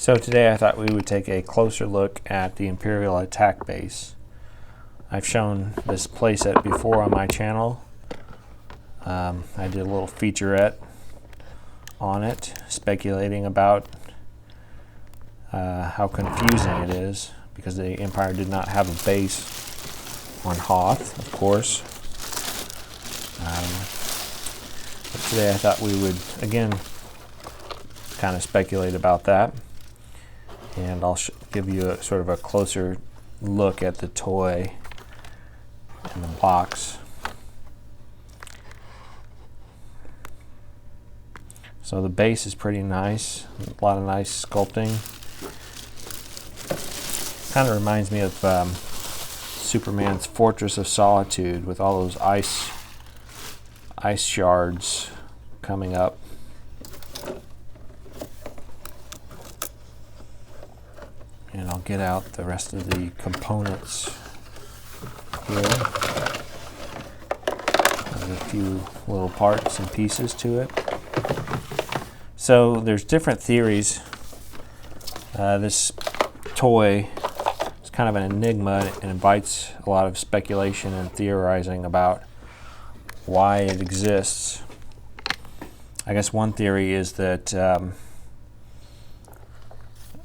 So today I thought we would take a closer look at the Imperial attack base. I've shown this playset before on my channel. I did a little featurette on it, speculating about how confusing it is, because the Empire did not have a base on Hoth, of course. But today I thought we would, again, kind of speculate about that. And I'll give you a sort of a closer look at the toy in the box. So the base is pretty nice, a lot of nice sculpting. Kind of reminds me of Superman's Fortress of Solitude, with all those ice shards coming up. And I'll get out the rest of the components here. There's a few little parts and pieces to it. So there's different theories. This toy is kind of an enigma and invites a lot of speculation and theorizing about why it exists. I guess one theory is that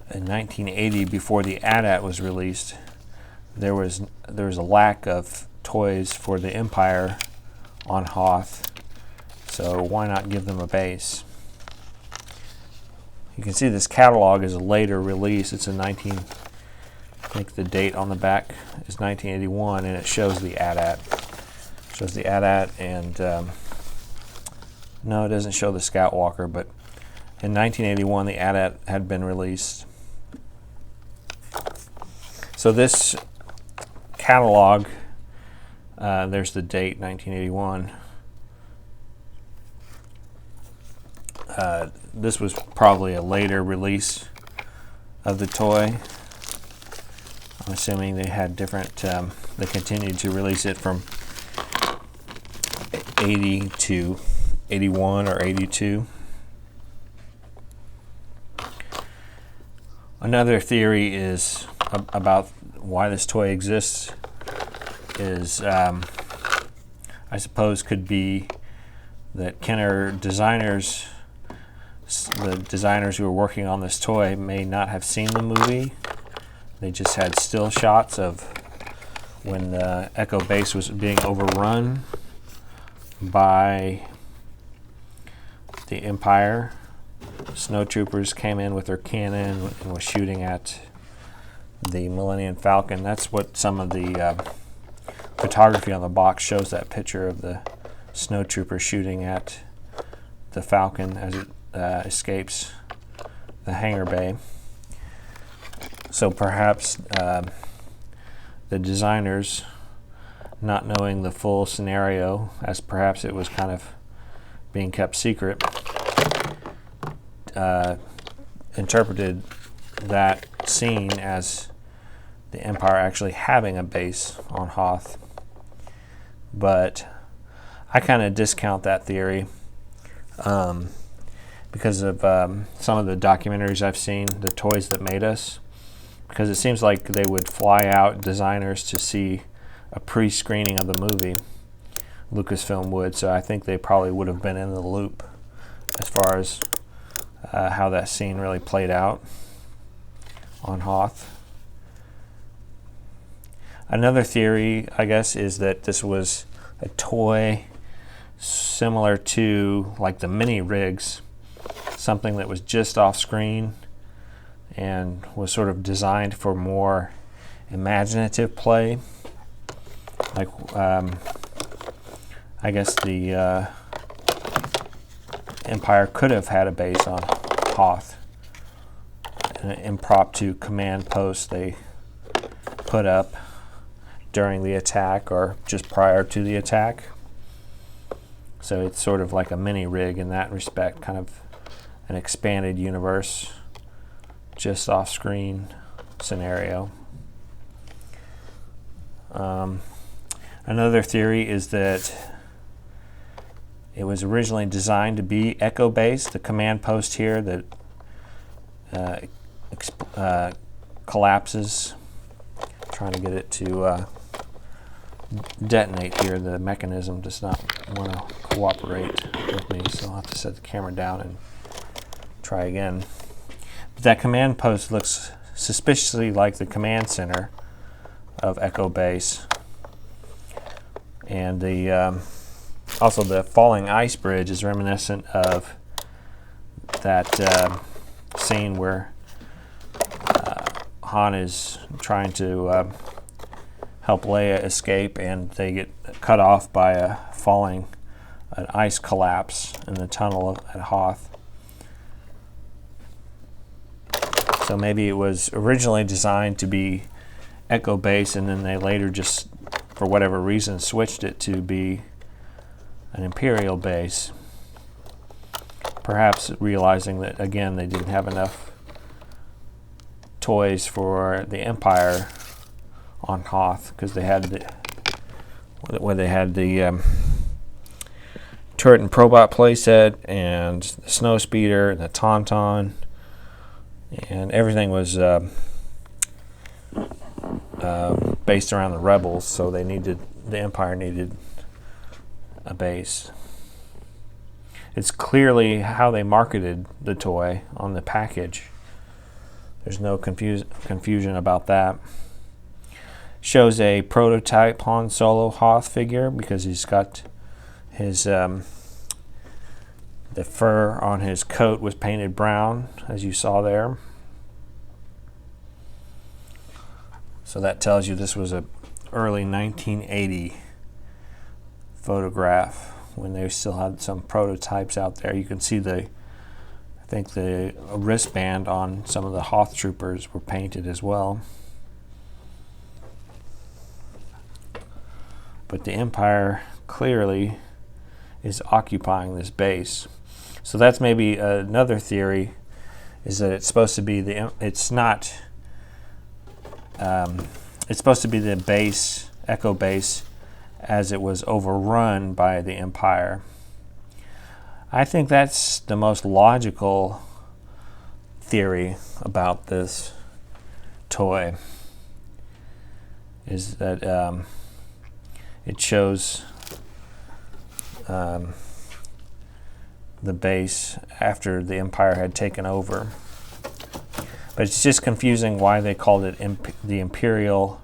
in 1980, before the AT-AT was released, there was a lack of toys for the Empire on Hoth, so why not give them a base? You can see this catalog is a later release. It's I think the date on the back is 1981, and it shows the AT-AT. It shows the AT-AT, and no, it doesn't show the Scout Walker, but in 1981 the AT-AT had been released. So this catalog, there's the date, 1981. This was probably a later release of the toy. I'm assuming they had different, they continued to release it from 80 to 81 or 82. Another theory is about why this toy exists is, I suppose, could be that Kenner designers, the designers who were working on this toy, may not have seen the movie. They just had still shots of when the Echo base was being overrun by the Empire. Snowtroopers came in with their cannon and was shooting at the Millennium Falcon. That's what some of the photography on the box shows, that picture of the snowtrooper shooting at the Falcon as it escapes the hangar bay. So perhaps the designers, not knowing the full scenario, as perhaps it was kind of being kept secret, interpreted that scene as the Empire actually having a base on Hoth. But I kind of discount that theory because of some of the documentaries I've seen, The Toys That Made Us, because it seems like they would fly out designers to see a pre-screening of the movie. Lucasfilm would, so I think they probably would have been in the loop as far as how that scene really played out on Hoth. Another theory, I guess, is that this was a toy similar to like the mini rigs, something that was just off screen and was sort of designed for more imaginative play. Like, I guess the Empire could have had a base on Hoth, an impromptu command post they put up during the attack or just prior to the attack. So it's sort of like a mini rig in that respect, kind of an expanded universe, just off screen scenario. Another theory is that it was originally designed to be Echo based. The command post here that collapses. Trying to get it to detonate here. The mechanism does not want to cooperate with me, so I'll have to set the camera down and try again. But that command post looks suspiciously like the command center of Echo Base. And the also the falling ice bridge is reminiscent of that scene where Han is trying to help Leia escape, and they get cut off by an ice collapse in the tunnel at Hoth. So maybe it was originally designed to be Echo Base, and then they later just, for whatever reason, switched it to be an Imperial base. Perhaps realizing that, again, they didn't have enough toys for the Empire on Hoth, because they had the turret and probot playset and the snow speeder and the tauntaun, and everything was based around the rebels, so the Empire needed a base. It's clearly how they marketed the toy on the package. There's no confusion about that. Shows a prototype Han Solo Hoth figure, because he's got his the fur on his coat was painted brown, as you saw there. So that tells you this was a early 1980 photograph, when they still had some prototypes out there. You can see I think the wristband on some of the Hoth troopers were painted as well. But the Empire clearly is occupying this base. So that's maybe another theory, is that it's supposed to be it's supposed to be the base, Echo Base, as it was overrun by the Empire. I think that's the most logical theory about this toy, is that it shows the base after the Empire had taken over. But it's just confusing why they called it the Imperial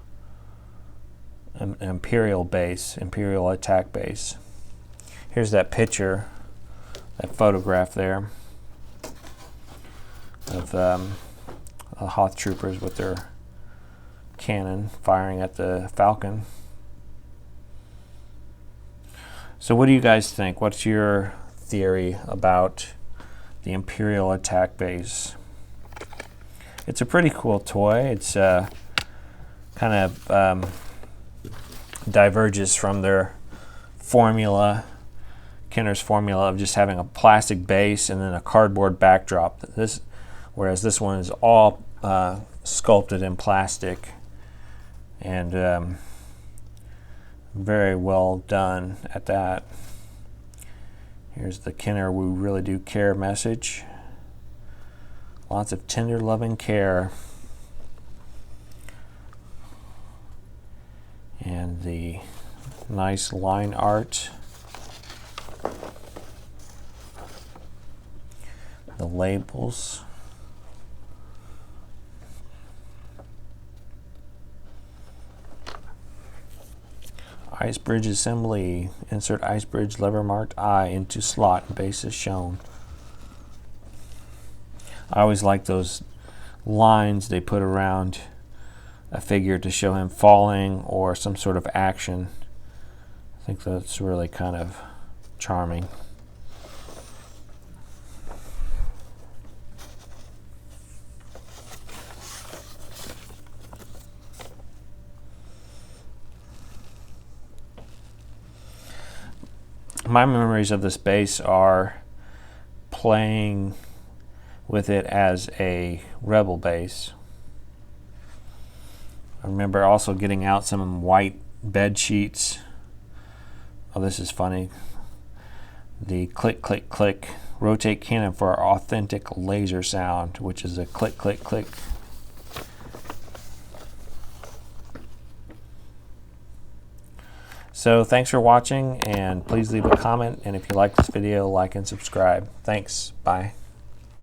base, Imperial attack base. Here's that picture, that photograph there of the Hoth troopers with their cannon firing at the Falcon. So what do you guys think? What's your theory about the Imperial attack base? It's a pretty cool toy. It's kind of diverges from their formula, Kenner's formula of just having a plastic base and then a cardboard backdrop. Whereas this one is all sculpted in plastic, and very well done at that. Here's the Kenner "We really do care" message. Lots of tender, loving care. And the nice line art. The labels. Ice bridge assembly. Insert ice bridge lever marked I into slot and base is shown. I always like those lines they put around a figure to show him falling or some sort of action. I think that's really kind of charming. My memories of this base are playing with it as a rebel base. I remember also getting out some white bed sheets. Oh, this is funny. The click, click, click rotate cannon for our authentic laser sound, which is a click, click, click. So thanks for watching, and please leave a comment, and if you like this video, like and subscribe. Thanks. Bye.